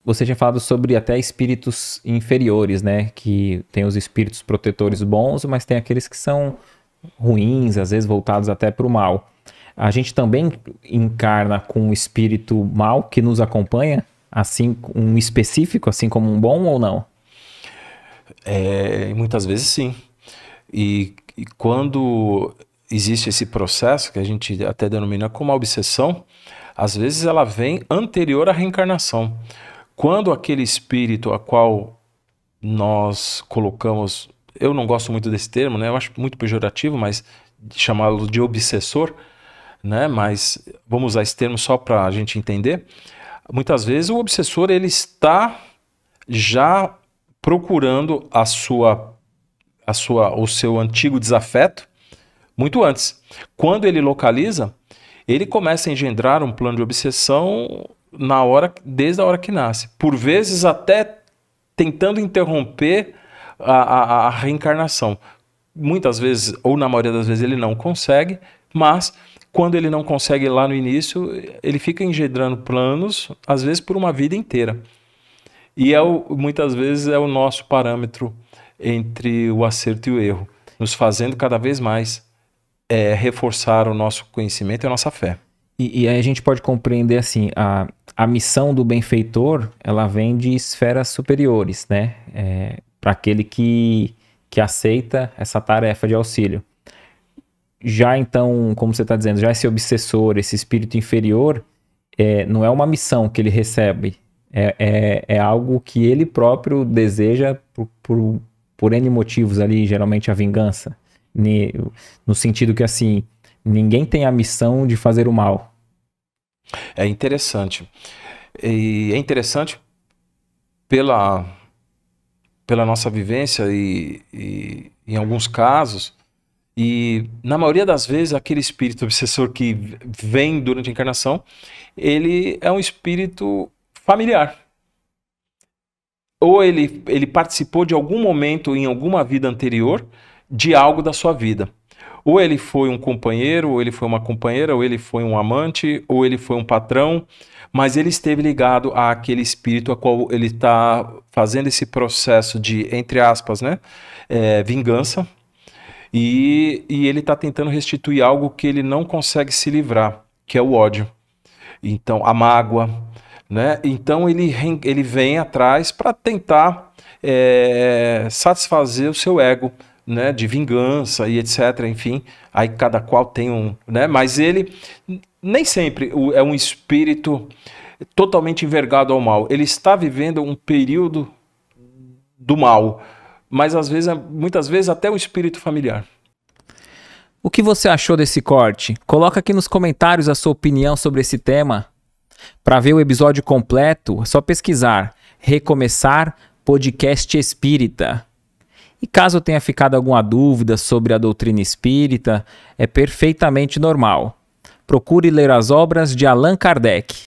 Você tinha falado sobre até espíritos inferiores, né? Que tem os espíritos protetores bons, mas tem aqueles que são ruins, às vezes voltados até para o mal. A gente também encarna com um espírito mal que nos acompanha, assim, um específico, assim como um bom ou não? Muitas vezes sim. E quando existe esse processo, que a gente até denomina como a obsessão, às vezes ela vem anterior à reencarnação. Quando aquele espírito a qual nós colocamos, eu não gosto muito desse termo, né? Eu acho muito pejorativo, mas chamá-lo de obsessor, né? Mas vamos usar esse termo só para a gente entender. Muitas vezes o obsessor ele está já procurando o seu antigo desafeto muito antes. Quando ele localiza, ele começa a engendrar um plano de obsessão desde a hora que nasce. Por vezes até tentando interromper a reencarnação. Muitas vezes, ou na maioria das vezes, ele não consegue, mas quando ele não consegue lá no início, ele fica engendrando planos, às vezes por uma vida inteira. E muitas vezes é o nosso parâmetro entre o acerto e o erro, nos fazendo cada vez mais reforçar o nosso conhecimento e a nossa fé. E aí a gente pode compreender assim, a missão do benfeitor, ela vem de esferas superiores, né? Para aquele que aceita essa tarefa de auxílio. Já então, como você está dizendo, já esse obsessor, esse espírito inferior, não é uma missão que ele recebe, é algo que ele próprio deseja por N motivos ali, geralmente a vingança. No sentido que, assim, ninguém tem a missão de fazer o mal. É interessante. E é interessante pela nossa vivência e em alguns casos, e na maioria das vezes aquele espírito obsessor que vem durante a encarnação, ele é um espírito familiar. Ou ele participou de algum momento em alguma vida anterior de algo da sua vida. Ou ele foi um companheiro, ou ele foi uma companheira, ou ele foi um amante, ou ele foi um patrão, mas ele esteve ligado àquele espírito a qual ele está fazendo esse processo de, entre aspas, né, vingança, e ele está tentando restituir algo que ele não consegue se livrar, que é o ódio. Então, a mágoa, né? Então ele vem atrás para tentar satisfazer o seu ego, né, de vingança e etc. Enfim, aí cada qual tem um, né? Mas ele nem sempre é um espírito totalmente envergado ao mal. Ele está vivendo um período do mal, mas muitas vezes até um espírito familiar. O que você achou desse corte? Coloca aqui nos comentários a sua opinião sobre esse tema. Para ver o episódio completo, é só pesquisar Recomeçar Podcast Espírita. E caso tenha ficado alguma dúvida sobre a doutrina espírita, é perfeitamente normal. Procure ler as obras de Allan Kardec.